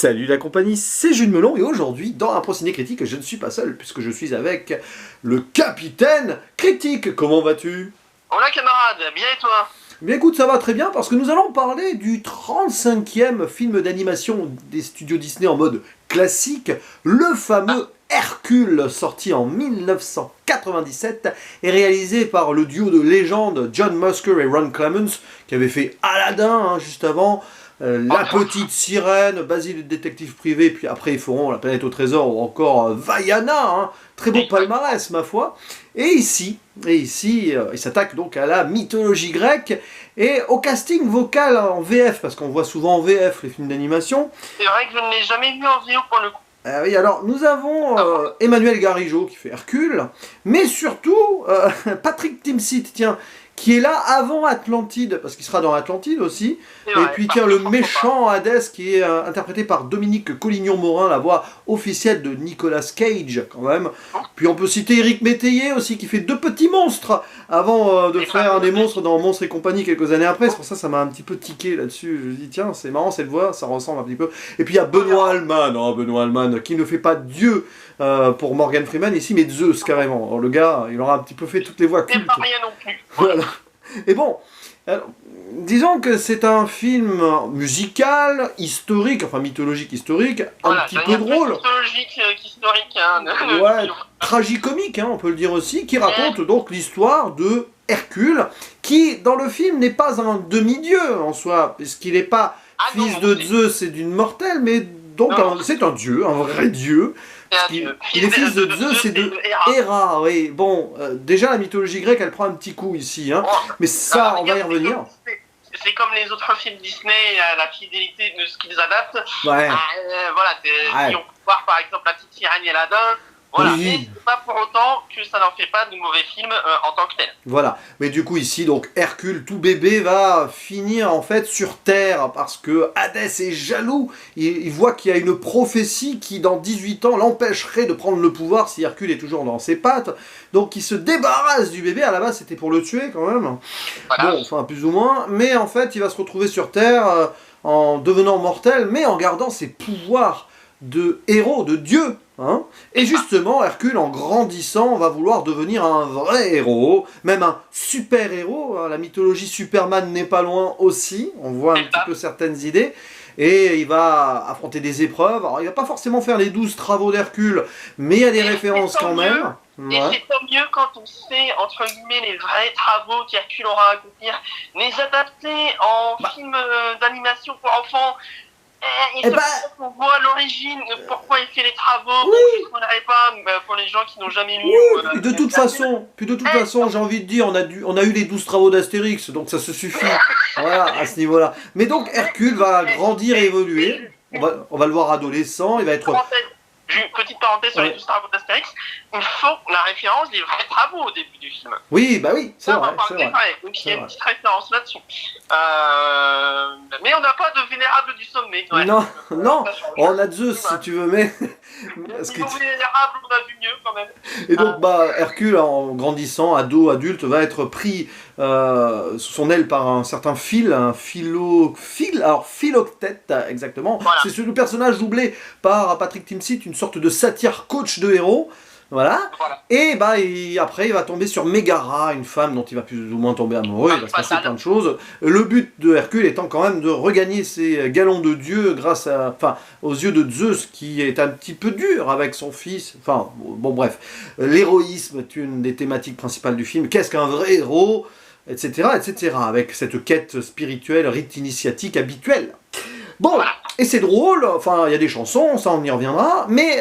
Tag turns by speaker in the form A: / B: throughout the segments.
A: Salut la compagnie, c'est Jules Melon et aujourd'hui, dans un Ciné Critique, je ne suis pas seul puisque je suis avec le capitaine Critique. Comment vas-tu?
B: Hola camarade, bien et toi?
A: Bien écoute, ça va très bien parce que nous allons parler du 35e film d'animation des studios Disney en mode classique, le fameux Hercule, sorti en 1997 et réalisé par le duo de légende John Musker et Ron Clements qui avait fait Aladdin juste avant. La petite sirène, Basile le détective privé, puis après ils feront La planète au trésor ou encore Vaiana, hein. Très beau palmarès ma foi. Et ici, il s'attaque donc à la mythologie grecque et au casting vocal en VF, parce qu'on voit souvent en VF les films d'animation.
B: C'est vrai que je ne l'ai jamais vu en VO pour le coup.
A: Oui, alors nous avons Emmanuel Garigeau qui fait Hercule, mais surtout Patrick Timsit, tiens, qui est là avant Atlantide, parce qu'il sera dans Atlantide aussi. Et puis tiens, le méchant Hadès qui est interprété par Dominique Collignon-Morin, la voix officielle de Nicolas Cage quand même. Puis on peut citer Éric Métayer aussi, qui fait deux petits monstres avant de faire un des monstres dans Monstres et compagnie quelques années après. C'est pour ça que ça m'a un petit peu tiqué là-dessus. Je me dis tiens, c'est marrant cette voix, ça ressemble un petit peu. Et puis il y a Benoît Alman, qui ne fait pas Dieu pour Morgan Freeman ici, mais Zeus carrément. Alors, le gars, il aura un petit peu fait toutes les voix cultes.
B: C'est pas rien non plus.
A: Voilà. Et bon, alors, disons que c'est un film musical, historique, enfin mythologique historique,
B: voilà,
A: un petit peu drôle.
B: Mythologique, historique, hein.
A: Ouais, tragicomique, hein, on peut le dire aussi, qui raconte donc l'histoire de Hercule, qui dans le film n'est pas un demi-dieu en soi, puisqu'il n'est pas fils de Zeus et d'une mortelle, mais donc c'est un dieu, un vrai dieu. Il est fils de Zeus et de Héra, oui. Bon, déjà la mythologie grecque, elle prend un petit coup ici, hein. Mais ça, on va y revenir.
B: C'est comme les autres films Disney, la fidélité de ce qu'ils adaptent.
A: Ouais.
B: Voilà, si on peut voir par exemple La Petite Sirène et Aladdin. Voilà, oui. Mais c'est pas pour autant que ça n'en fait pas de mauvais films en tant que tel.
A: Voilà, mais du coup ici, donc Hercule, tout bébé, va finir en fait sur Terre parce que Hadès est jaloux. Il voit qu'il y a une prophétie qui dans 18 ans l'empêcherait de prendre le pouvoir si Hercule est toujours dans ses pattes. Donc il se débarrasse du bébé, à la base c'était pour le tuer quand même. Voilà. Bon, enfin plus ou moins, mais en fait il va se retrouver sur Terre en devenant mortel, mais en gardant ses pouvoirs de héros, de dieu. Hein, et justement, Hercule, en grandissant, va vouloir devenir un vrai héros, même un super-héros. Hein, la mythologie Superman n'est pas loin aussi, on voit un petit peu certaines idées. Et il va affronter des épreuves. Alors, il va pas forcément faire les 12 travaux d'Hercule, mais il y a des références quand même.
B: Et c'est tant mieux quand on sait, entre guillemets, les vrais travaux qu'Hercule aura à accomplir, les adapter en film d'animation pour enfants. On voit l'origine, pourquoi il fait les travaux, je ne connais pas pour les gens qui n'ont jamais lu.
A: Puis de toute façon, j'ai envie de dire, on a eu les 12 travaux d'Astérix, donc ça se suffit. Voilà, à ce niveau-là. Mais donc Hercule va grandir et évoluer. On va le voir adolescent, il va être...
B: Petite parenthèse sur les 12 travaux d'Astérix, il faut la référence des vrais travaux au début du film.
A: Oui, bah oui, c'est vrai.
B: Donc il y a une petite référence là-dessus. Mais on n'a pas de vénérable du sommet. Ouais.
A: Non, on a Zeus si tu veux, mais...
B: Niveau vénérable, on a vu mieux quand même.
A: Et donc Hercule, en grandissant, ado, adulte, va être pris sous son aile par un certain Philoctète, exactement. Voilà. C'est le personnage doublé par Patrick Timsit, une sorte de satyre coach de héros. Voilà. Et après, il va tomber sur Mégara, une femme dont il va plus ou moins tomber amoureux. Il va se passer plein de choses. Le but de Hercule étant quand même de regagner ses galons de Dieu grâce aux yeux de Zeus, qui est un petit peu dur avec son fils. Enfin, bon, bref. L'héroïsme est une des thématiques principales du film. Qu'est-ce qu'un vrai héros, etc., etc., avec cette quête spirituelle, rite initiatique habituelle. Bon, et c'est drôle, enfin, il y a des chansons, ça on y reviendra, mais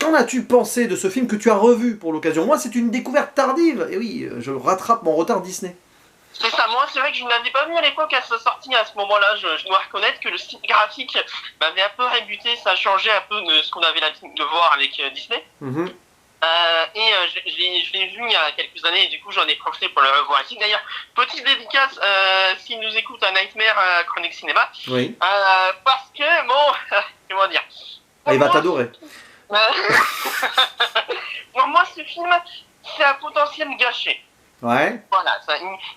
A: qu'en as-tu pensé de ce film que tu as revu pour l'occasion? Moi, c'est une découverte tardive, et oui, je rattrape mon retard Disney.
B: C'est ça, moi c'est vrai que je ne l'avais pas vu à l'époque à sa sortie, à ce moment-là, je dois reconnaître que le style graphique m'avait un peu rébuté, ça a changé un peu de ce qu'on avait l'habitude de voir avec Disney. Je l'ai vu il y a quelques années et du coup j'en ai profité pour le revoir ici. D'ailleurs, petite dédicace s'il nous écoute à Nightmare Chronique Cinéma. Oui. Parce que, bon, comment dire.
A: Il va t'adorer.
B: Pour moi, ce film, c'est un potentiel gâché.
A: Ouais.
B: Voilà,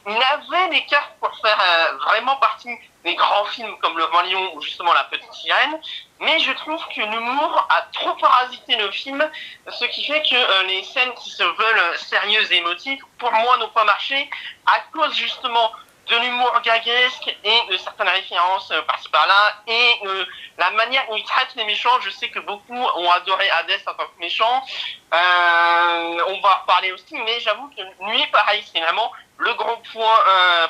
B: il avait les cartes pour faire vraiment partie des grands films comme Le Roi Lion ou justement La Petite Sirène, mais je trouve que l'humour a trop parasité le film, ce qui fait que les scènes qui se veulent sérieuses et émotives, pour moi, n'ont pas marché à cause justement de l'humour gaguesque et de certaines références par-ci par-là, et la manière où il traite les méchants. Je sais que beaucoup ont adoré Hades en tant que méchant, on va en reparler aussi, mais j'avoue que lui, pareil, c'est vraiment le gros point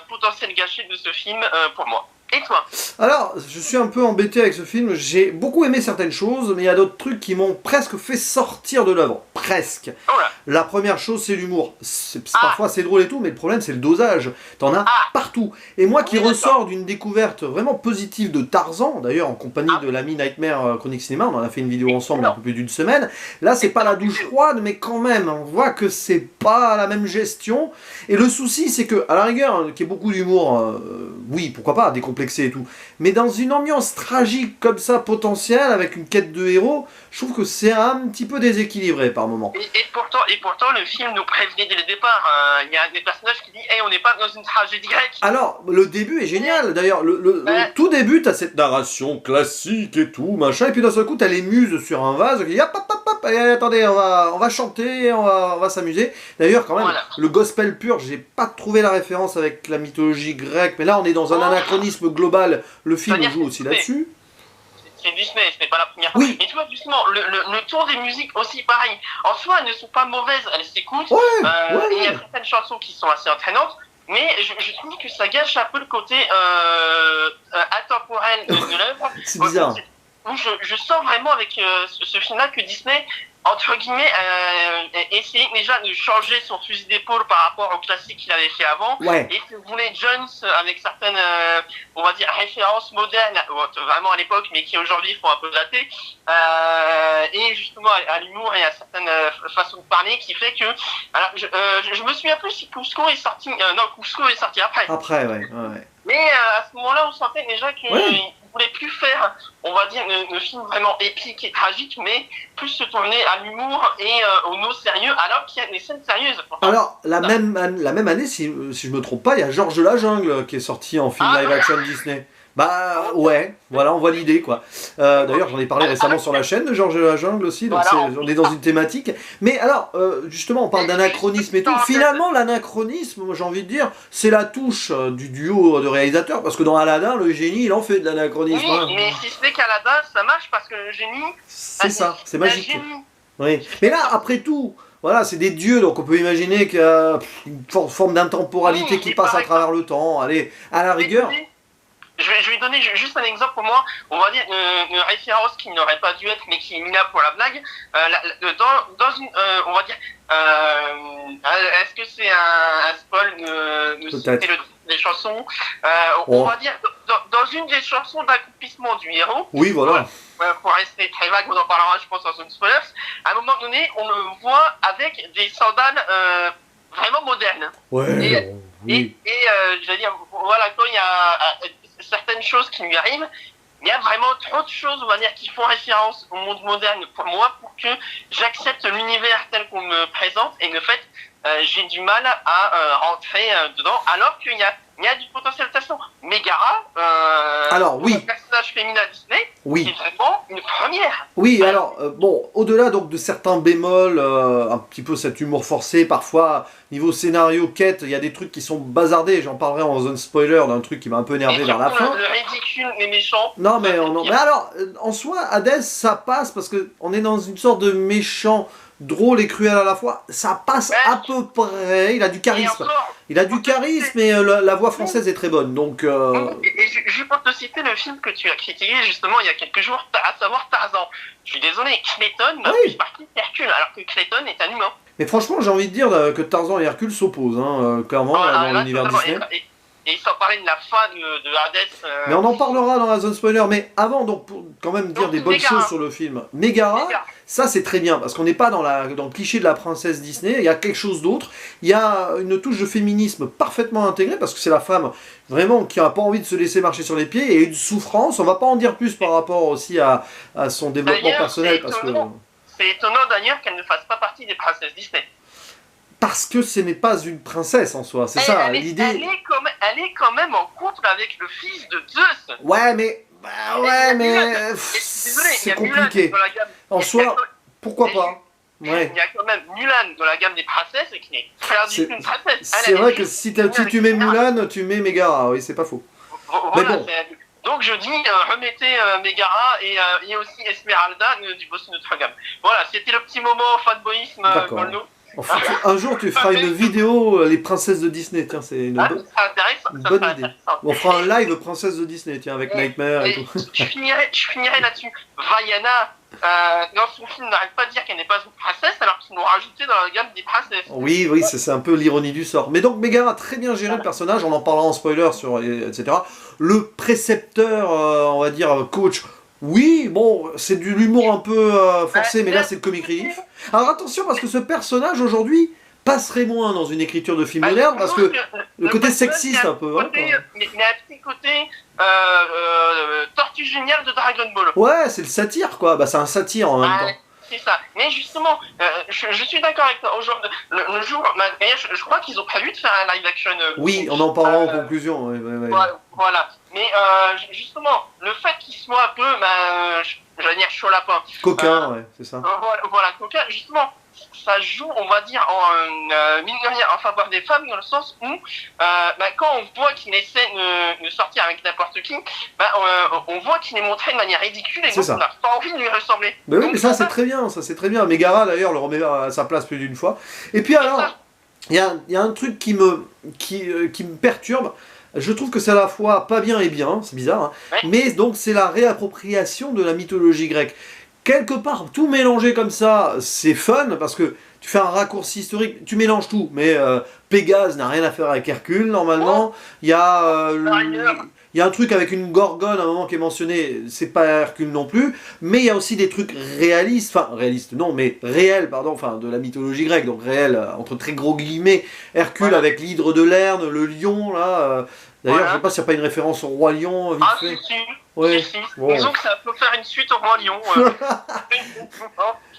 B: potentiel gâché de ce film pour moi. Et toi?
A: Alors, je suis un peu embêté avec ce film, j'ai beaucoup aimé certaines choses, mais il y a d'autres trucs qui m'ont presque fait sortir de l'œuvre. Presque.
B: Oh là.
A: La première chose, c'est l'humour. Parfois c'est drôle et tout, mais le problème c'est le dosage. T'en as partout. Et moi qui ressors d'une découverte vraiment positive de Tarzan, d'ailleurs en compagnie de l'ami Nightmare Chronique Cinéma, on en a fait une vidéo ensemble il y a un peu plus d'une semaine. Là c'est pas la douche froide, mais quand même, on voit que c'est pas la même gestion. Et le souci c'est que, à la rigueur, qu'il y ait beaucoup d'humour, oui, pourquoi pas, décomplexé et tout. Mais dans une ambiance tragique comme ça, potentielle, avec une quête de héros, je trouve que c'est un petit peu déséquilibré par moment.
B: Et pourtant, le film nous prévenait dès le départ. Il y a des personnages qui disent hey, on n'est pas dans une tragédie grecque.
A: Alors, le début est génial. D'ailleurs, le tout début, t'as cette narration classique et tout, machin, et puis d'un seul coup, t'as les muses sur un vase qui disent hop, hop, hop, attendez, on va chanter, on va s'amuser. D'ailleurs, quand même, le gospel pur, j'ai pas trouvé la référence avec la mythologie grecque, mais là, on est dans un anachronisme global. Le film joue aussi là-dessus.
B: C'est Disney, ce n'est pas la première fois.
A: Oui.
B: Mais tu vois, justement, le tour des musiques aussi, pareil. En soi, elles ne sont pas mauvaises, elles s'écoutent. Et il y a certaines chansons qui sont assez entraînantes. Mais je trouve que ça gâche un peu le côté intemporel de l'œuvre.
A: C'est bizarre.
B: Où je sens vraiment avec ce film-là que Disney, entre guillemets, essayait déjà de changer son fusil d'épaule par rapport au classique qu'il avait fait avant.
A: Ouais.
B: Et que voulait Jones avec certaines, on va dire, références modernes, vraiment à l'époque, mais qui aujourd'hui font un peu dater. Et justement à l'humour et à certaines façons de parler qui fait que... Alors, je me souviens plus si Cusco est sorti... non, Cusco est sorti après.
A: Après, ouais.
B: Mais à ce moment-là, on sentait déjà qu'il ne voulait plus faire, on va dire, le film vraiment épique et tragique, mais plus se tourner à l'humour et au no sérieux, alors qu'il y a des scènes sérieuses.
A: Alors, la même année, si je me trompe pas, il y a Georges de la Jungle qui est sorti en film live-action Disney. Bah ouais, voilà, on voit l'idée quoi. D'ailleurs, j'en ai parlé récemment sur la chaîne de Georges de la Jungle aussi, donc on est dans une thématique. Mais alors, justement, on parle d'anachronisme et tout. Finalement, l'anachronisme, j'ai envie de dire, c'est la touche du duo de réalisateurs, parce que dans Aladdin, le génie, il en fait de l'anachronisme.
B: Oui, mais si ce n'est qu'Aladdin, ça marche parce que le génie...
A: C'est ça, c'est magique. Oui. Mais là, après tout... Voilà, c'est des dieux, donc on peut imaginer qu'il y a une forme d'intemporalité qui passe à travers le temps. Allez, à la rigueur...
B: Je vais donner juste un exemple pour moi, on va dire une référence qui n'aurait pas dû être, mais qui est minable pour la blague. Dans une, on va dire, est-ce que c'est un spoil de citer des chansons On va dire, dans une des chansons d'accomplissement du héros,
A: oui, voilà.
B: Pour rester très vague, on en parlera, je pense, dans une spoiler, à un moment donné, on le voit avec des sandales vraiment modernes.
A: Ouais,
B: et j'allais dire, voilà, quand il y a certaines choses qui lui arrivent, il y a vraiment trop de choses, on va dire, qui font référence au monde moderne pour moi, pour que j'accepte l'univers tel qu'on me présente, et de fait, j'ai du mal à rentrer dedans, alors qu'il y a du potentiel de toute façon. Megara,
A: alors, oui.
B: Un personnage féminin Disney, c'est vraiment une première.
A: Oui, alors, bon, au-delà donc de certains bémols, un petit peu cet humour forcé, parfois, niveau scénario, quête, il y a des trucs qui sont bazardés, j'en parlerai en zone spoiler d'un truc qui m'a un peu énervé vers la fin.
B: Le ridicule, les méchants.
A: Non, mais alors, en soi, Hades, ça passe, parce qu'on est dans une sorte de méchant drôle et cruel à la fois, ça passe à peu près, il a du charisme. Il a du charisme et la voix française est très bonne, donc...
B: Et je peux te citer le film que tu as critiqué justement il y a quelques jours, à savoir Tarzan. Je suis désolé, Clayton n'a plus partie d'Hercule, alors que Clayton est un humain.
A: Mais franchement, j'ai envie de dire que Tarzan et Hercule s'opposent, clairement, dans l'univers Disney.
B: Et sans parler de la fin de Hades...
A: Mais on en parlera dans la zone spoiler, mais avant, donc, pour quand même dire des bonnes choses sur le film. Megara, ça c'est très bien, parce qu'on n'est pas dans le cliché de la princesse Disney, il y a quelque chose d'autre, il y a une touche de féminisme parfaitement intégrée, parce que c'est la femme vraiment qui n'a pas envie de se laisser marcher sur les pieds, et une souffrance, on va pas en dire plus par rapport aussi à son développement personnel, parce que...
B: C'est étonnant d'ailleurs qu'elle ne fasse pas partie des princesses Disney.
A: parce que ce n'est pas une princesse en soi, c'est ça l'idée.
B: Elle est quand même en couple avec le fils de Zeus.
A: Ouais, mais c'est compliqué. En soi, pourquoi pas? Ouais.
B: Il y a quand même Mulan dans la gamme des princesses et qui n'est pas du tout une princesse.
A: C'est vrai que si tu mets Mulan, tu mets Megara, oui, c'est pas faux.
B: Voilà, bon. Donc je dis, remettez Megara et aussi Esmeralda du boss de notre gamme. Voilà, c'était le petit moment fanboyisme Golno.
A: Enfin, un jour tu feras une vidéo les princesses de Disney, tiens, c'est une bonne idée. On fera un live princesse de Disney, tiens, avec Nightmare et tout.
B: Je finirai là-dessus. Vaiana, dans son film, n'arrête pas de dire qu'elle n'est pas une princesse alors qu'ils l'ont rajouté dans la gamme des princesses.
A: Oui, c'est un peu l'ironie du sort. Mais donc Megara, très bien géré le personnage, on en parlera en spoiler, etc. Le précepteur, on va dire, coach... Oui, bon, c'est de l'humour un peu forcé, mais là c'est le comic relief. Alors attention, parce que ce personnage aujourd'hui passerait moins dans une écriture de film moderne, parce que le côté sexiste un peu.
B: Il y a un petit côté Tortue Géniale de Dragon Ball.
A: Ouais, c'est le satire quoi, bah c'est un satire en même temps.
B: C'est ça. Mais justement, je suis d'accord avec toi. Aujourd'hui, le jour, je crois qu'ils ont prévu de faire un live action.
A: Oui, on en parlera en conclusion. Ouais.
B: Voilà. Mais justement, le fait qu'il soit un peu, j'allais dire chaud lapin.
A: Coquin, ouais, c'est ça.
B: Voilà, coquin, justement, ça joue, on va dire, en faveur des femmes, dans le sens où, quand on voit qu'il essaie de sortir avec n'importe qui, on voit qu'il est montré de manière ridicule et donc on n'a pas envie de lui ressembler.
A: Mais oui, mais ça c'est très bien, Megara d'ailleurs le remet à sa place plus d'une fois. Et puis alors, il y a un truc qui me perturbe. Je trouve que c'est à la fois pas bien et bien, c'est bizarre, hein, mais donc c'est la réappropriation de la mythologie grecque. Quelque part, tout mélanger comme ça, c'est fun, parce que tu fais un raccourci historique, tu mélanges tout, mais Pégase n'a rien à faire avec Hercule, normalement. Il y a un truc avec une gorgone à un moment qui est mentionné, c'est pas Hercule non plus, mais il y a aussi des trucs réalistes, réels, enfin de la mythologie grecque, donc réels, entre très gros guillemets, Hercule avec l'hydre de Lerne, le lion, là... D'ailleurs, je sais pas s'il n'y a pas une référence au roi lion, vite fait.
B: Si. Bon. Disons que ça peut faire une suite au roi lion.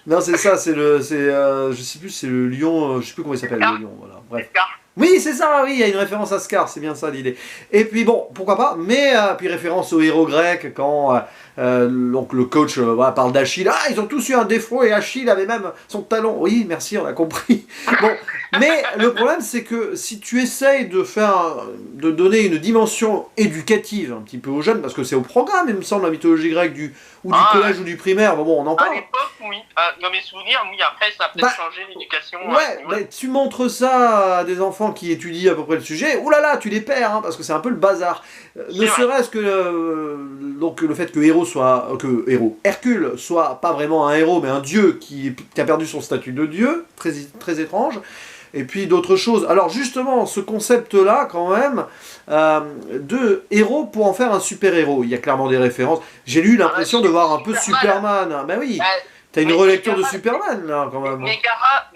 A: Non, c'est ça, je sais plus, c'est le lion, je sais plus comment il s'appelle, le lion, voilà, bref. Oui, c'est ça, oui, il y a une référence à Scar, c'est bien ça l'idée. Et puis bon, pourquoi pas, mais puis référence au héros grec, quand donc le coach parle d'Achille, ils ont tous eu un défaut et Achille avait même son talon. Oui, merci, on a compris. Bon, mais le problème c'est que si tu essayes de donner une dimension éducative un petit peu aux jeunes, parce que c'est au programme, il me semble, la mythologie grecque du collège ou du primaire, bon, on en parle.
B: À l'époque, oui, dans mes souvenirs, oui, après ça a peut-être changé l'éducation.
A: Ouais, tu montres ça à des enfants qui étudient à peu près le sujet, oulala, tu les perds, parce que c'est un peu le bazar. Ne serait-ce que donc le fait que Hercule soit pas vraiment un héros, mais un dieu qui a perdu son statut de dieu, très, très étrange. Et puis d'autres choses. Alors justement, ce concept-là, quand même, de héros pour en faire un super-héros. Il y a clairement des références. J'ai eu l'impression de voir un peu Superman. Ben oui, t'as une relecture de Superman, là, quand même.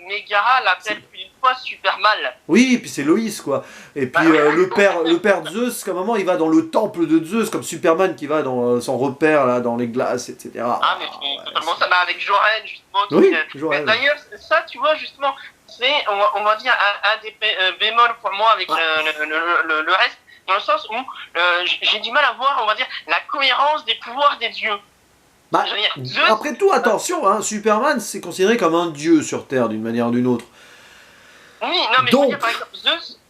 B: Megara l'appelle une fois Superman.
A: Oui, puis c'est Loïs, quoi. Et puis le père de Zeus, qu'à un moment, il va dans le temple de Zeus, comme Superman qui va dans son repère, là, dans les glaces, etc.
B: Mais totalement ça va avec Jorel, justement.
A: Oui, Jorel.
B: D'ailleurs, ça, tu vois, justement, c'est, on va dire, un des bémols pour moi avec le reste, dans le sens où j'ai du mal à voir, on va dire, la cohérence des pouvoirs des dieux.
A: Après tout, attention, Superman, c'est considéré comme un dieu sur Terre, d'une manière ou d'une autre.
B: Oui, non, mais donc, par exemple,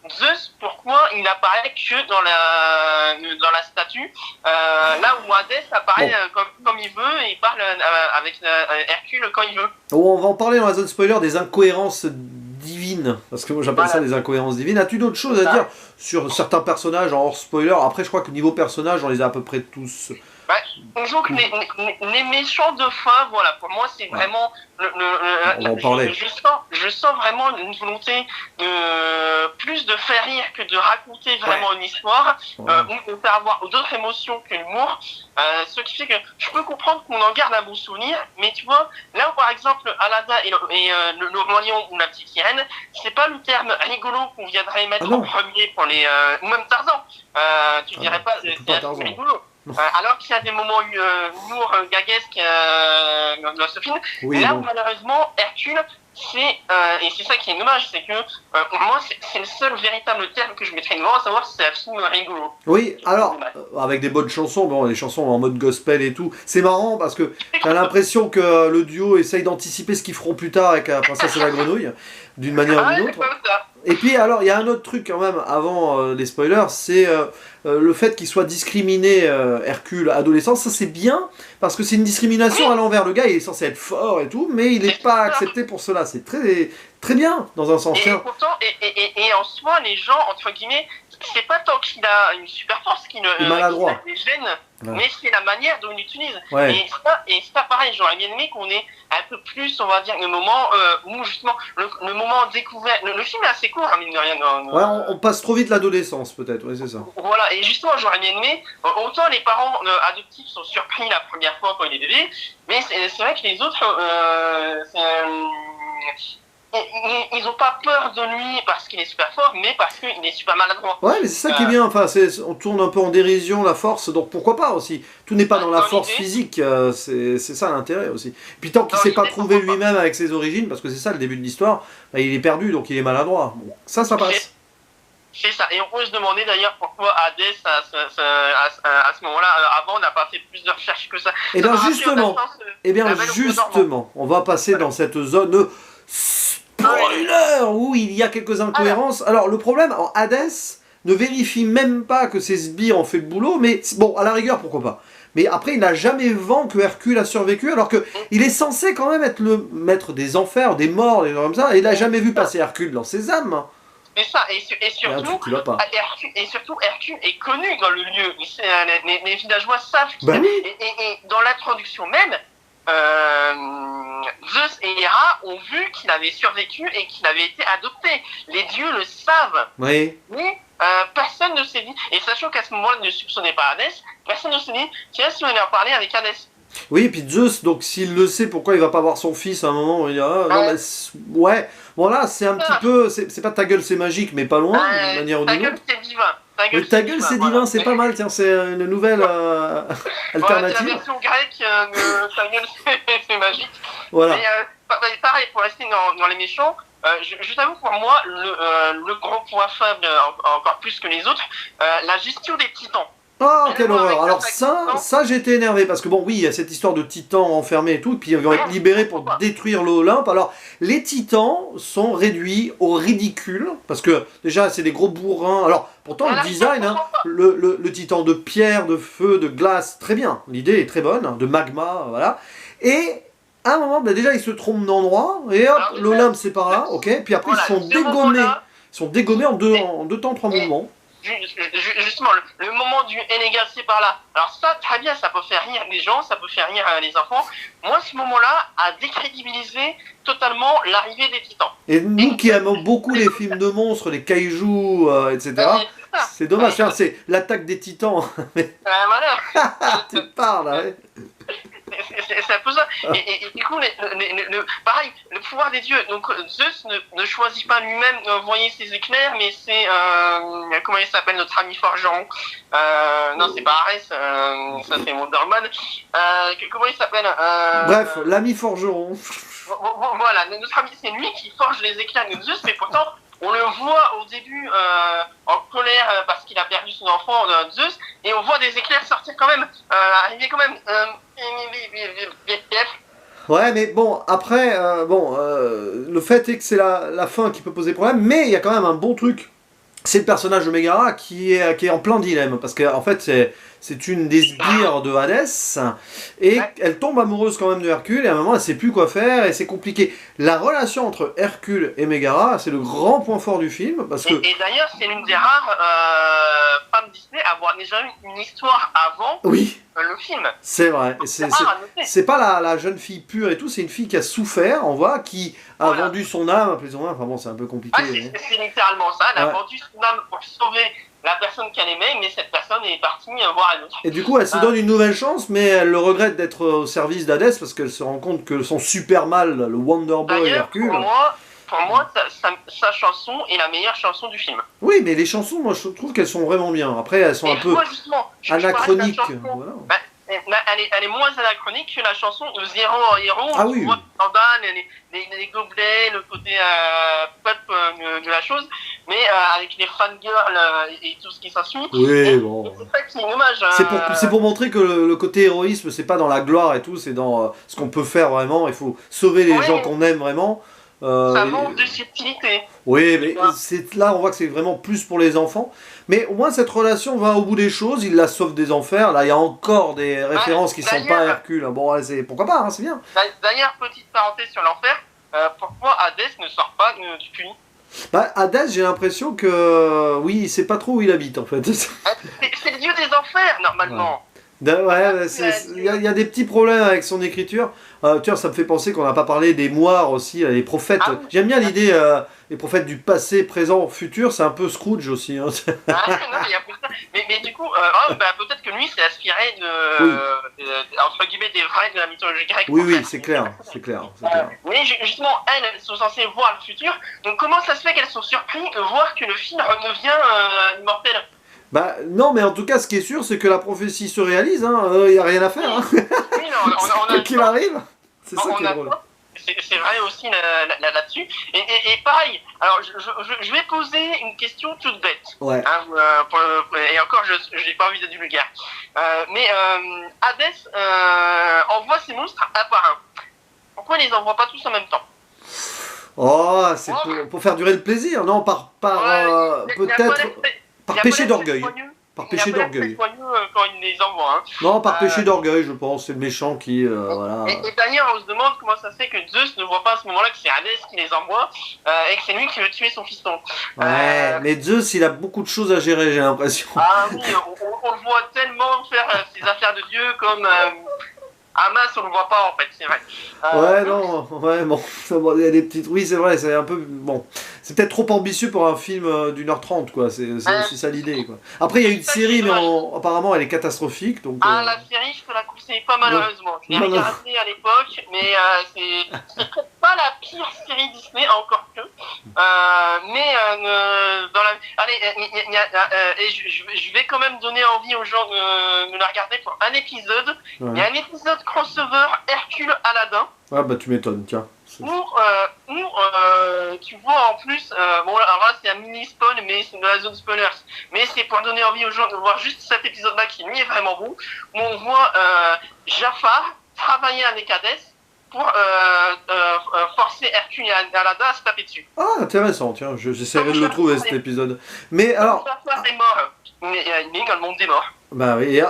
B: Zeus, pourquoi il apparaît que dans la statue, là où Hadès apparaît comme il veut, et il parle avec Hercule quand il veut.
A: On va en parler dans la zone spoiler des incohérences divines, parce que moi j'appelle ça des incohérences divines. As-tu d'autres choses à dire sur certains personnages en hors spoiler? Après, je crois que niveau personnage, on les a à peu près tous.
B: Disons que les méchants de fin, voilà, pour moi c'est vraiment
A: on va en parler.
B: Je sens vraiment une volonté de plus de faire rire que de raconter vraiment une histoire, ou de faire avoir d'autres émotions que l'humour, ce qui fait que je peux comprendre qu'on en garde un bon souvenir, mais tu vois, là où, par exemple Aladdin et le roi lion ou la petite sirène, c'est pas le terme rigolo qu'on viendrait mettre en premier pour les ou même Tarzan, tu dirais pas c'est rigolo. alors qu'il y a des moments humour gaguesques dans ce film.
A: Oui,
B: Là
A: bon.
B: où malheureusement Hercule, et c'est ça qui est dommage, c'est que pour moi c'est le seul véritable terme que je mettrais devant, à savoir c'est un film rigolo.
A: Oui, alors, avec des bonnes chansons, bon, les chansons en mode gospel et tout, c'est marrant parce que t'as l'impression que le duo essaye d'anticiper ce qu'ils feront plus tard avec la princesse et la grenouille, d'une manière ou d'une
B: c'est
A: autre.
B: comme ça.
A: Et puis alors, il y a un autre truc quand même, avant les spoilers, c'est le fait qu'il soit discriminé, Hercule, adolescent, ça c'est bien, parce que c'est une discrimination à l'envers. Le gars, il est censé être fort et tout, mais il n'est pas accepté pour cela. C'est très, très bien, dans un sens.
B: Et pourtant, et en soi, les gens, entre guillemets, c'est pas tant qu'il a une super force qu'il
A: Il est maladroit.
B: qu'il a des gènes,
A: Ouais.
B: mais c'est la manière dont il l'utilise.
A: Ouais.
B: Et ça, pareil, j'aurais bien aimé qu'on ait un peu plus, on va dire, le moment où justement, le moment découvert. Le film est assez court, hein, mine de rien.
A: Ouais, on passe trop vite l'adolescence, peut-être, oui, c'est ça.
B: Voilà, et justement, j'aurais bien aimé, autant les parents adoptifs sont surpris la première fois quand il est bébé, mais c'est vrai que les autres, ils n'ont pas peur de lui parce qu'il est super fort, mais parce qu'il est super maladroit.
A: Ouais, mais c'est ça qui est bien, enfin, on tourne un peu en dérision la force, donc pourquoi pas aussi. Tout n'est pas dans la force physique, c'est ça l'intérêt aussi. Puis tant qu'il ne s'est pas trouvé lui-même avec ses origines, parce que c'est ça le début de l'histoire, bah, il est perdu, donc il est maladroit. Bon, ça passe.
B: C'est ça, et on peut se demander d'ailleurs pourquoi Hades, à ce moment-là, avant, n'a pas fait plus de recherches que ça.
A: Et bien justement, on va passer dans cette zone spoiler où il y a quelques incohérences. Alors le problème, Hades ne vérifie même pas que ses sbires ont fait le boulot, mais bon, à la rigueur, pourquoi pas. Mais après, il n'a jamais vent que Hercule a survécu, alors que il est censé quand même être le maître des enfers, des morts, des gens comme ça, et il n'a jamais vu passer Hercule dans ses âmes.
B: Mais ça, et surtout, Hercule est connu dans le lieu. Les villageois savent qu'il et dans l'introduction même, Zeus et Héra ont vu qu'il avait survécu et qu'il avait été adopté. Les dieux le savent.
A: Oui.
B: Mais personne ne s'est dit, et sachant qu'à ce moment-là, il ne soupçonnait pas Hadès, personne ne s'est dit, tiens, si on allait en parler avec Hadès.
A: Oui, et puis Zeus, donc s'il le sait, pourquoi il va pas voir son fils à un moment où il dira non, mais ouais, bon là c'est un petit peu, c'est pas ta gueule c'est magique, mais pas loin, d'une manière ou d'une autre.
B: Ta gueule c'est divin.
A: Ta gueule c'est divin, c'est pas mal, tiens, c'est une nouvelle alternative.
B: C'est la version grecque de ta gueule c'est magique.
A: Voilà.
B: Mais pareil, pour rester dans les méchants, je t'avoue pour moi, le gros point faible, encore plus que les autres, la gestion des titans.
A: Oh, quelle horreur! Alors ça j'ai été énervé, parce que bon, oui, il y a cette histoire de titans enfermés et tout, et puis ils vont être libérés pour détruire l'Olympe. Alors, les titans sont réduits au ridicule, parce que déjà, c'est des gros bourrins. Alors, pourtant, le design, hein, le titan de pierre, de feu, de glace, très bien. L'idée est très bonne, de magma, voilà. Et à un moment, bah, déjà, ils se trompent d'endroit, et hop, l'Olympe, c'est par là, ok? Puis après, ils sont dégommés en deux temps, trois mouvements.
B: Justement, le moment du Enégal c'est par là. Alors ça, très bien, ça peut faire rire les gens, ça peut faire rire les enfants. Moi, ce moment-là a décrédibilisé totalement l'arrivée des titans.
A: Et nous qui aimons beaucoup les films de monstres, les kaijus, etc., c'est dommage, c'est l'attaque des titans.
B: Voilà.
A: Tu parles, ouais.
B: C'est un peu ça. Et du coup, pareil, le pouvoir des dieux. Donc Zeus ne choisit pas lui-même d'envoyer ses éclairs, mais c'est comment il s'appelle notre ami forgeron. Non, c'est pas Arès, ça c'est Wonderman. Comment il s'appelle
A: Bref, l'ami forgeron.
B: Voilà, notre ami, c'est lui qui forge les éclairs de Zeus, mais pourtant on le voit au début en colère parce qu'il a perdu son enfant Zeus, et on voit des éclairs sortir quand même, arriver quand même.
A: Ouais, mais bon, après, le fait est que c'est la fin qui peut poser problème, mais il y a quand même un bon truc. C'est le personnage de Mégara qui est en plein dilemme, parce qu'en fait, c'est une des sbires de Hadès, et elle tombe amoureuse quand même de Hercule, et à un moment, elle sait plus quoi faire, et c'est compliqué. La relation entre Hercule et Mégara, c'est le grand point fort du film, parce que...
B: Et d'ailleurs, c'est l'une des rares femmes Disney à avoir déjà eu une histoire avant le film.
A: C'est vrai. C'est pas la jeune fille pure et tout, c'est une fille qui a souffert, on voit, qui a vendu son âme, plus ou moins, enfin bon, c'est un peu compliqué.
B: C'est littéralement ça, elle a vendu son âme pour sauver la personne qu'elle aimait, mais cette personne est partie voir un autre.
A: Et du coup, elle se donne une nouvelle chance, mais elle le regrette d'être au service d'Hadès, parce qu'elle se rend compte que son super mal, le Wonder Boy Hercule...
B: Pour moi, pour moi, sa chanson est la meilleure chanson du film.
A: Oui, mais les chansons, moi, je trouve qu'elles sont vraiment bien. Après, elles sont un peu anachroniques. Voilà.
B: Elle est moins anachronique que la chanson de Zéro en Héros.
A: Ah oui.
B: Les gobelets, le côté pop de la chose, mais avec les fangirls et tout ce qui s'ensuit.
A: Oui, bon.
B: C'est ça qui est dommage.
A: C'est pour montrer que le côté héroïsme, c'est pas dans la gloire et tout, c'est dans ce qu'on peut faire vraiment. Il faut sauver les gens qu'on aime vraiment.
B: Ça manque de subtilité.
A: Oui, mais là, on voit que c'est vraiment plus pour les enfants. Mais au moins, cette relation va au bout des choses. Il la sauve des enfers. Là, il y a encore des références qui sont pas Hercule. Bon, pourquoi pas, hein, c'est bien.
B: D'ailleurs, petite parenthèse sur l'enfer. Pourquoi Hadès ne sort pas du puits?
A: Hadès, j'ai l'impression que... Oui, il sait pas trop où il habite, en fait.
B: C'est le dieu des enfers, normalement.
A: Ouais, il y a des petits problèmes avec son écriture. Tiens, ça me fait penser qu'on n'a pas parlé des moires aussi, les prophètes.
B: Oui.
A: J'aime bien l'idée, les prophètes du passé, présent, futur, c'est un peu Scrooge aussi. Hein.
B: Non, il y a plus ça. Mais du coup, peut-être que lui s'est aspiré entre guillemets des vrais de la mythologie grecque.
A: Oui, c'est clair.
B: Mais justement, elles sont censées voir le futur. Donc comment ça se fait qu'elles sont surprises de voir que le film redevient immortel?
A: Non, mais en tout cas, ce qui est sûr, c'est que la prophétie se réalise, il n'y a rien à faire. Hein.
B: Oui,
A: Quoi qu'il arrive, c'est ça qui est drôle.
B: C'est vrai aussi là-dessus. Et pareil, alors je vais poser une question toute bête.
A: Ouais.
B: Et encore, je n'ai pas envie d'être vulgaire. Mais Hadès envoie ses monstres un par un. Pourquoi il les envoie pas tous en même temps?
A: Oh, c'est pour faire durer le plaisir, non? Peut-être... Par péché d'orgueil. Par péché d'orgueil.
B: Quand il les envoie. Hein.
A: Non, par péché d'orgueil, je pense. C'est le méchant qui. Voilà.
B: Et d'ailleurs, on se demande comment ça se fait que Zeus ne voit pas à ce moment-là que c'est Hadès qui les envoie et que c'est lui qui veut tuer son fiston.
A: Ouais, mais Zeus, il a beaucoup de choses à gérer, j'ai l'impression.
B: Ah oui, on le voit tellement faire ses affaires de Dieu comme. Hamas, on le voit pas en fait, c'est vrai.
A: Il y a des petites. Oui, c'est vrai, c'est un peu. Bon, c'est peut-être trop ambitieux pour un film d'1h30, quoi. C'est aussi ça l'idée, quoi. Après, il y a une série, mais apparemment, elle est catastrophique. Donc,
B: la série, je te la conseille pas malheureusement. Je l'ai regardée à l'époque, mais c'est peut-être pas la pire série Disney, encore que. Dans la. Allez, je vais quand même donner envie aux gens de la regarder pour un épisode. Ouais. Il y a un épisode crossover Hercule-Aladdin.
A: Ah bah tu m'étonnes, tiens.
B: Où tu vois en plus, alors là c'est un mini spoil, mais c'est de la zone spoilers. Mais c'est pour donner envie aux gens de voir juste cet épisode-là qui lui est vraiment bon. Où on voit Jafar travailler avec Hadès pour forcer Hercule et Aladdin à se taper dessus.
A: Ah intéressant, tiens, j'essaierai de le trouver cet épisode. Mais alors...
B: Jafar est mort, mais il est dans le monde des morts.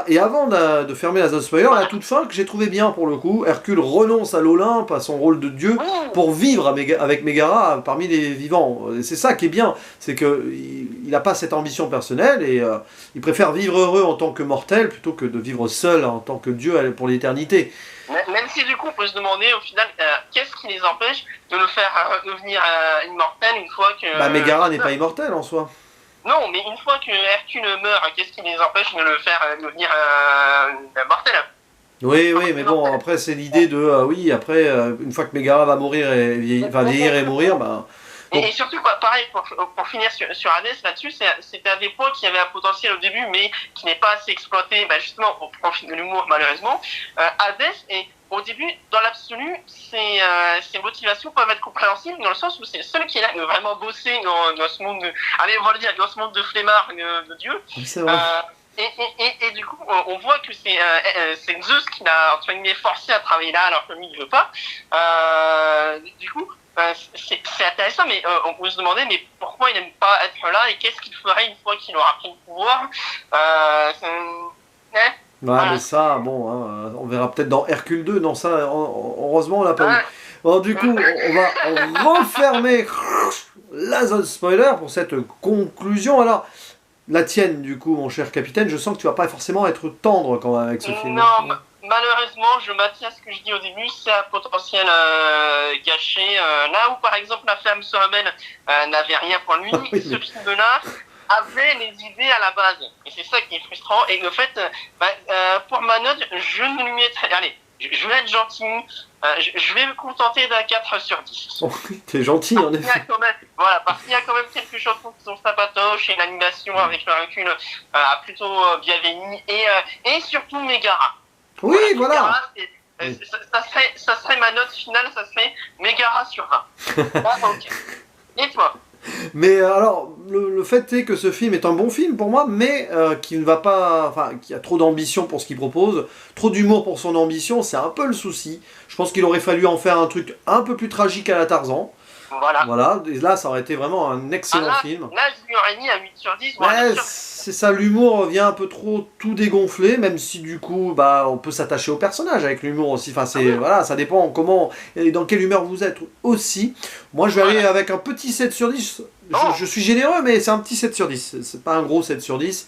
A: Et avant de fermer la zone spoiler, la toute fin que j'ai trouvé bien pour le coup, Hercule renonce à l'Olympe, à son rôle de dieu, pour vivre avec Mégara parmi les vivants. Et c'est ça qui est bien, c'est qu'il n'a pas cette ambition personnelle et il préfère vivre heureux en tant que mortel plutôt que de vivre seul en tant que dieu pour l'éternité.
B: Même si du coup on peut se demander au final qu'est-ce qui les empêche de le faire devenir immortel une fois que...
A: Mégara n'est pas immortelle en soi.
B: Non, mais une fois que Hercule meurt, qu'est-ce qui les empêche de le faire devenir mortel?
A: Oui, mais bon, après c'est l'idée de... après, une fois que Mégara va mourir va vieillir et mourir,
B: Et surtout, pareil, pour finir sur Hadès, là-dessus, c'était un des points qui avait un potentiel au début, mais qui n'est pas assez exploité, justement, au profit de l'humour, malheureusement. Hadès est... Au début, dans l'absolu, ses motivations peuvent être compréhensibles dans le sens où c'est le seul qui est là de vraiment bosser dans ce monde dans ce monde de flemmards de Dieu.
A: C'est vrai.
B: Et du coup, on voit que c'est Zeus qui l'a entre guillemets forcé à travailler là alors que lui il veut pas. Du coup, c'est intéressant, mais on peut se demander mais pourquoi il n'aime pas être là et qu'est-ce qu'il ferait une fois qu'il aura pris le pouvoir.
A: Mais ça, on verra peut-être dans Hercule 2. Non, ça, heureusement, on l'a pas vu. Bon, du coup, on va refermer la zone spoiler pour cette conclusion. Alors, la tienne, du coup, mon cher capitaine, je sens que tu vas pas forcément être tendre quand même avec ce film.
B: Non, malheureusement, je maintiens ce que je dis au début, c'est un potentiel gâché. Là où, par exemple, La Flamme se rebelle n'avait rien pour lui, ce film-là avait les idées à la base. Et c'est ça qui est frustrant. Et le fait, pour ma note, je ne lui mettrai... Allez, je vais être gentil, je vais me contenter d'un 4 sur 10.
A: Oh, t'es gentil, en effet.
B: Voilà, parce qu'il y a quand même quelques chansons qui sont sympatoches et l'animation avec le recul a plutôt bien vieilli. Et surtout Megara.
A: Oui, voilà.
B: Megara, ça serait ma note finale, ça serait Megara sur 20. Ah, ok. Et toi?
A: Mais alors, le fait est que ce film est un bon film pour moi, mais qu'il ne va pas, enfin, qu'il y a trop d'ambition pour ce qu'il propose, trop d'humour pour son ambition, c'est un peu le souci. Je pense qu'il aurait fallu en faire un truc un peu plus tragique à la Tarzan. Voilà, et là ça aurait été vraiment un excellent film.
B: Là, je lui aurais mis un 8 sur 10.
A: Ouais, c'est ça, l'humour vient un peu trop tout dégonfler, même si du coup, bah, on peut s'attacher au personnage avec l'humour aussi. Enfin, c'est, voilà, ça dépend comment et dans quelle humeur vous êtes aussi. Moi, je vais aller avec un petit 7 sur 10. Je suis généreux, mais c'est un petit 7 sur 10. C'est pas un gros 7 sur 10.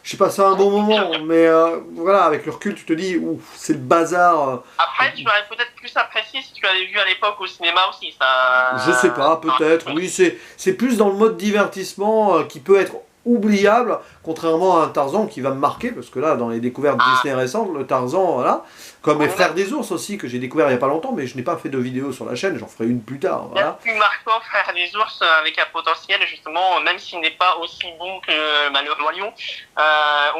A: J'ai passé un bon moment, mais voilà, avec le recul, tu te dis, ouf, c'est le bazar.
B: Après, tu aurais peut-être plus apprécié si tu l'avais vu à l'époque au cinéma aussi. Ça...
A: Je sais pas, peut-être. Oui, c'est plus dans le mode divertissement qui peut être oubliable, contrairement à un Tarzan qui va me marquer, parce que là, dans les découvertes Disney récentes, le Tarzan, voilà, comme les Frères des Ours aussi, que j'ai découvert il n'y a pas longtemps, mais je n'ai pas fait de vidéo sur la chaîne, j'en ferai une plus tard. Voilà.
B: Plus marquant, Frères des Ours, avec un potentiel, justement, même s'il n'est pas aussi bon que le Roi Lion,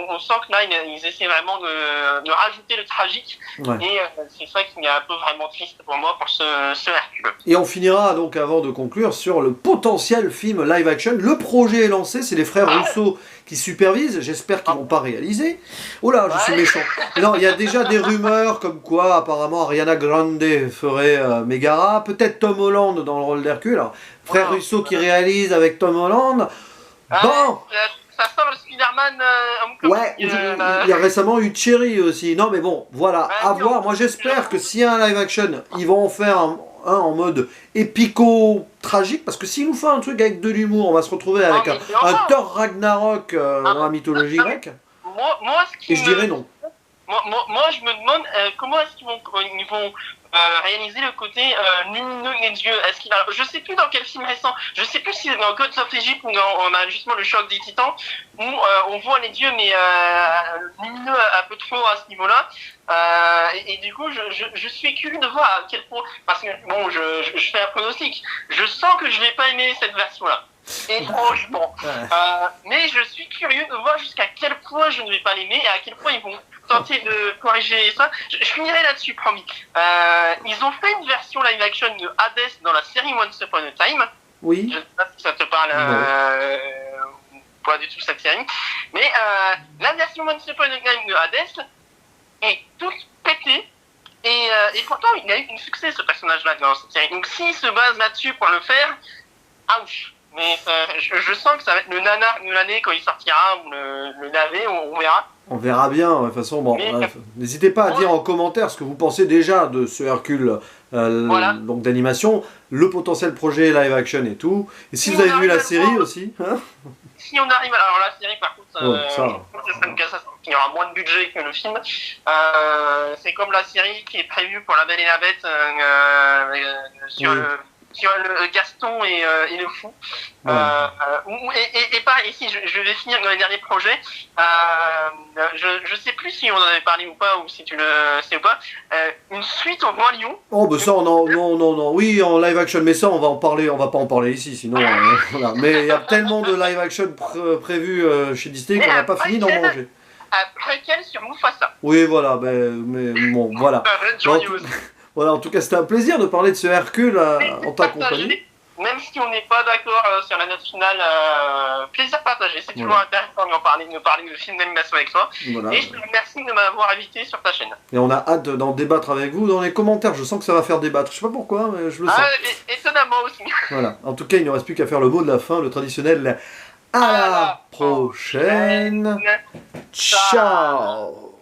B: on sent que là, ils essaient vraiment de rajouter le tragique, et c'est ça qui est un peu vraiment triste pour moi, pour ce Hercule.
A: Et on finira donc, avant de conclure, sur le potentiel film live action. Le projet est lancé, c'est les frères Russo qui supervisent, j'espère qu'ils vont pas réaliser. Oh là, je suis méchant. Non, il y a déjà des rumeurs comme quoi, apparemment, Ariana Grande ferait Megara, peut-être Tom Holland dans le rôle d'Hercule. Frères Russo qui réalisent avec Tom Holland. Bon.
B: Ça sent le Spider-Man.
A: Ouais, il y a récemment eu Cherry aussi. Non, mais bon, voilà, à voir. Moi, j'espère que s'il y a un live action, ils vont en faire un en mode épico-tragique, parce que s'il nous fait un truc avec de l'humour, on va se retrouver avec un Thor Ragnarok dans la mythologie grecque. Et je dirais non.
B: Moi, je me demande comment est-ce qu'ils vont réaliser le côté lumineux des dieux. Je sais plus dans quel film récent, je sais plus si c'est dans Gods of Egypt ou dans justement le choc des titans, où on voit les dieux mais lumineux un peu trop à ce niveau-là. Et du coup, je suis curieux de voir à quel point, parce que bon, je fais un pronostic, je sens que je vais pas aimer cette version-là. Étrangement. Mais je suis curieux de voir jusqu'à quel point je ne vais pas l'aimer et à quel point ils vont tenter de corriger ça. Je finirai là-dessus, promis. Ils ont fait une version live action de Hades dans la série Once Upon a Time.
A: Oui.
B: Je ne sais pas si ça te parle pas du tout cette série. Mais la version Once Upon a Time de Hades est toute pétée. Et pourtant, il a eu un succès, ce personnage-là, dans cette série. Donc s'il se base là-dessus pour le faire, ouch. Mais je sens que ça va être le nanar de l'année quand il sortira, ou le navet, on verra.
A: On verra bien, de toute façon. Bon, n'hésitez pas à dire en commentaire ce que vous pensez déjà de ce Hercule donc d'animation, le potentiel projet live action et tout. Et si vous avez vu la série aussi. Hein,
B: si on arrive, alors la série par contre, il y aura moins de budget que le film. C'est comme la série qui est prévue pour La Belle et la Bête sur le Gaston et le Fou. Et pareil, ici, je vais finir dans les derniers projets. Je sais plus si on en avait parlé ou pas, ou si tu le sais ou pas. Une suite au Roi Lion.
A: Oh, bah ça, non. Oui, en live action, mais ça, on va pas en parler ici, sinon. Voilà. Mais il y a tellement de live action prévus chez Disney qu'on n'a pas fini d'en manger.
B: Préquel sur Mufasa.
A: Oui, voilà, mais bon, voilà. Voilà, en tout cas, c'était un plaisir de parler de ce Hercule en ta compagnie.
B: Même si on n'est pas d'accord sur la note finale, plaisir partagé. C'est toujours intéressant de parler de films d'animation avec toi. Voilà. Et je te remercie de m'avoir invité sur ta chaîne.
A: Et on a hâte d'en débattre avec vous dans les commentaires. Je sens que ça va faire débattre. Je sais pas pourquoi, mais je le sens.
B: Étonnamment aussi.
A: Voilà. En tout cas, il ne reste plus qu'à faire le mot de la fin, le traditionnel. À la prochaine. Ciao.